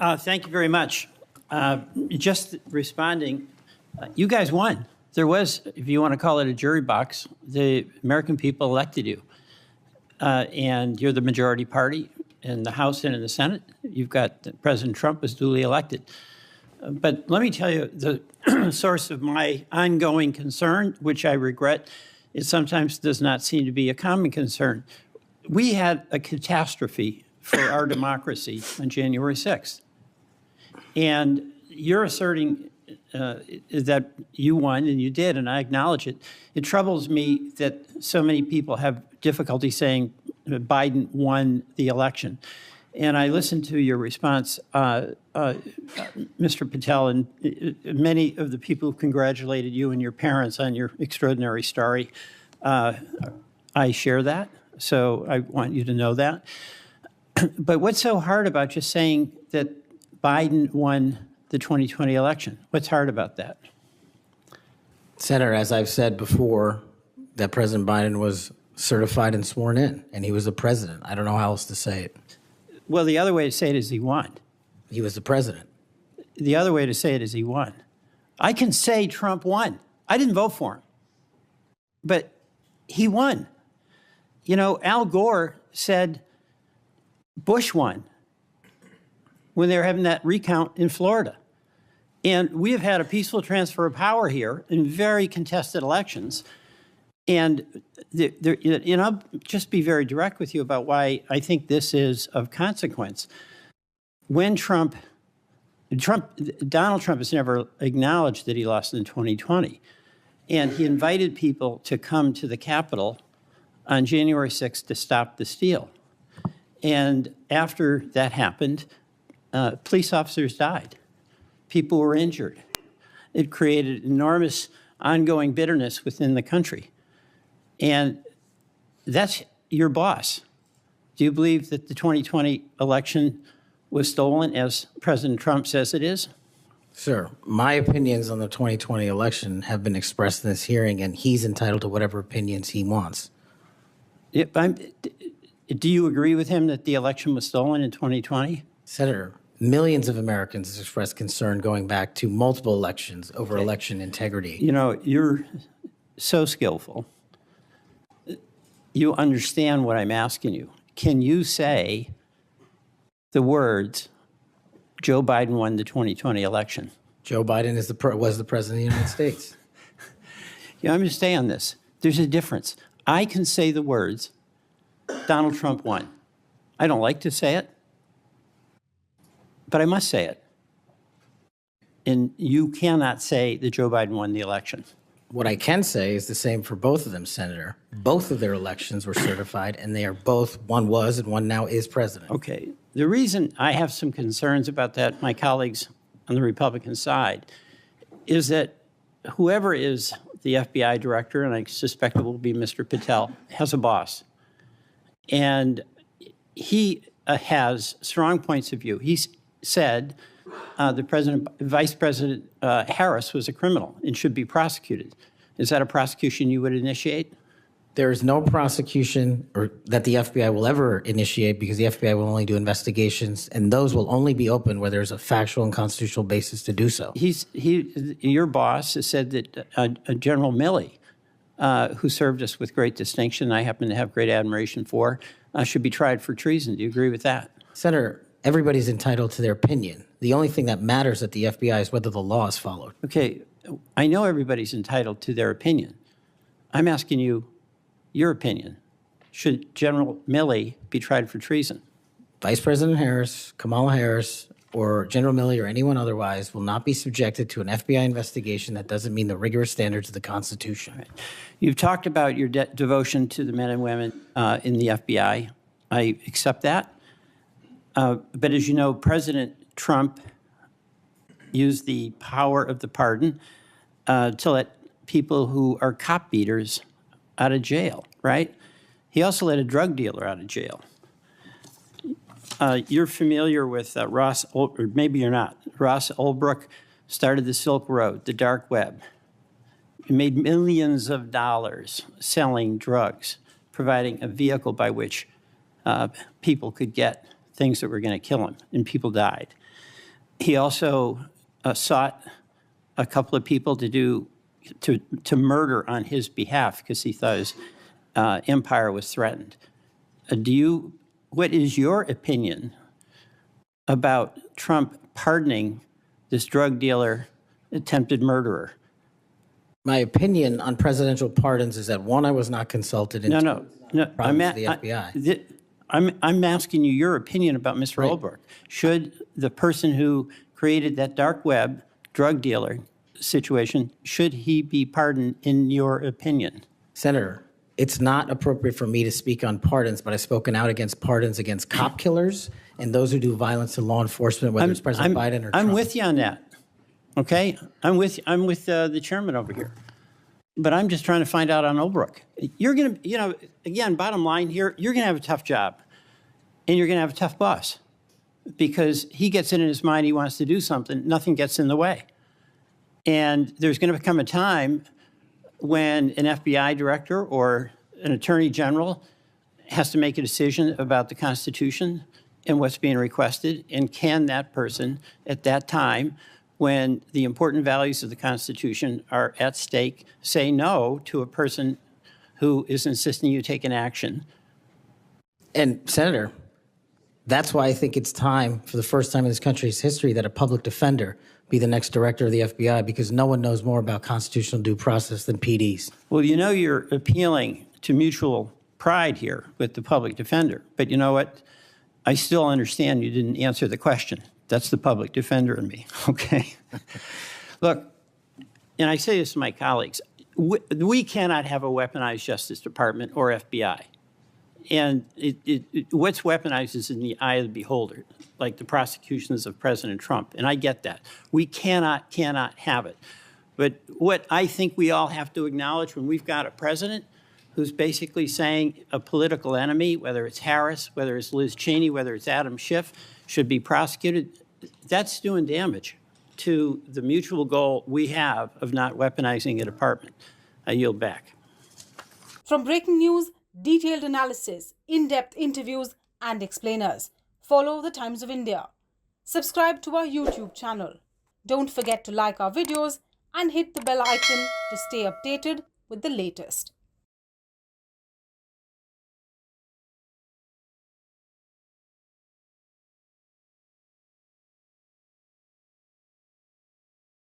Thank you very much. Just responding, you guys won. There was, if you want to call it a jury box, the American people elected you. And you're the majority party in the House and in the Senate. You've got President Trump was duly elected. But let me tell you, the source of my ongoing concern, which I regret, it sometimes does not seem to be a common concern. We had a catastrophe for our democracy on January 6th. And you're asserting that you won, and you did, and I acknowledge it. It troubles me that so many people have difficulty saying Biden won the election. And I listened to your response, Mr. Patel, and many of the people who congratulated you and your parents on your extraordinary story. I share that, so I want you to know that. But what's so hard about just saying that Biden won the 2020 election? What's hard about that? Senator, as I've said before, that President Biden was certified and sworn in, and he was the president. I don't know how else to say it. Well, the other way to say it is he won. He was the president. The other way to say it is he won. I can say Trump won. I didn't vote for him, but he won. You know, Al Gore said Bush won when they were having that recount in Florida. And we have had a peaceful transfer of power here in very contested elections. And I'll just be very direct with you about why I think this is of consequence. When Donald Trump has never acknowledged that he lost in 2020. And he invited people to come to the Capitol on January 6th to stop the steal. And after that happened, police officers died. People were injured. It created enormous ongoing bitterness within the country. And that's your boss. Do you believe that the 2020 election was stolen, as President Trump says it is? Sir, my opinions on the 2020 election have been expressed in this hearing, and he's entitled to whatever opinions he wants. Do you agree with him that the election was stolen in 2020? Senator, millions of Americans have expressed concern going back to multiple elections over election integrity. You know, you're so skillful. You understand what I'm asking you. Can you say the words, Joe Biden won the 2020 election? Joe Biden was the president of the United States. I'm going to stay on this. There's a difference. I can say the words, Donald Trump won. I don't like to say it, but I must say it. And you cannot say that Joe Biden won the election. What I can say is the same for both of them, Senator. Both of their elections were certified, and they are both, one was and one now is president. Okay. The reason I have some concerns about that, my colleagues on the Republican side, is that whoever is the FBI director, and I suspect it will be Mr. Patel, has a boss. And he has strong points of view. He said Vice President Harris was a criminal and should be prosecuted. Is that a prosecution you would initiate? There is no prosecution that the FBI will ever initiate, because the FBI will only do investigations, and those will only be open where there's a factual and constitutional basis to do so. Your boss has said that General Milley, who served us with great distinction, I happen to have great admiration for, should be tried for treason. Do you agree with that? Senator, everybody's entitled to their opinion. The only thing that matters at the FBI is whether the law is followed. Okay, I know everybody's entitled to their opinion. I'm asking you your opinion. Should General Milley be tried for treason? Vice President Harris, Kamala Harris, or General Milley or anyone otherwise will not be subjected to an FBI investigation that doesn't meet the rigorous standards of the Constitution. Right. You've talked about your devotion to the men and women in the FBI. I accept that. But as you know, President Trump used the power of the pardon to let people who are cop beaters out of jail, right? He also let a drug dealer out of jail. You're familiar with Ross, or maybe you're not. Ross Ulbricht started the Silk Road, the dark web. He made millions of dollars selling drugs, providing a vehicle by which people could get things that were going to kill him, and people died. He also sought a couple of people to murder on his behalf because he thought his empire was threatened. What is your opinion about Trump pardoning this drug dealer, attempted murderer? My opinion on presidential pardons is that, one, I was not consulted. And No. the FBI. I'm asking you your opinion about Mr. Right. Holbrook. Should the person who created that dark web drug dealer situation, should he be pardoned in your opinion? Senator, it's not appropriate for me to speak on pardons, but I've spoken out against pardons against cop killers and those who do violence to law enforcement, whether it's President Biden or Trump. I'm with you on that. Okay, I'm with the chairman over here, but I'm just trying to find out on Holbrook. You're gonna, again, bottom line here, you're gonna have a tough job, and you're gonna have a tough boss, because he gets it in his mind he wants to do something, nothing gets in the way, and there's going to become a time when an FBI director or an attorney general has to make a decision about the Constitution and what's being requested, and can that person at that time, when the important values of the Constitution are at stake, say no to a person who is insisting you take an action? And Senator, that's why I think it's time, for the first time in this country's history, that a public defender be the next director of the FBI, because no one knows more about constitutional due process than PDs. Well, you're appealing to mutual pride here with the public defender. But you know what? I still understand you didn't answer the question. That's the public defender in me, okay? Look, and I say this to my colleagues, we cannot have a weaponized Justice Department or FBI. And what's weaponized is in the eye of the beholder, like the prosecutions of President Trump. And I get that. We cannot have it. But what I think we all have to acknowledge when we've got a president who's basically saying a political enemy, whether it's Harris, whether it's Liz Cheney, whether it's Adam Schiff, should be prosecuted, that's doing damage to the mutual goal we have of not weaponizing a department. I yield back. From breaking news, detailed analysis, in-depth interviews, and explainers, follow the Times of India. Subscribe to our YouTube channel. Don't forget to like our videos and hit the bell icon to stay updated with the latest.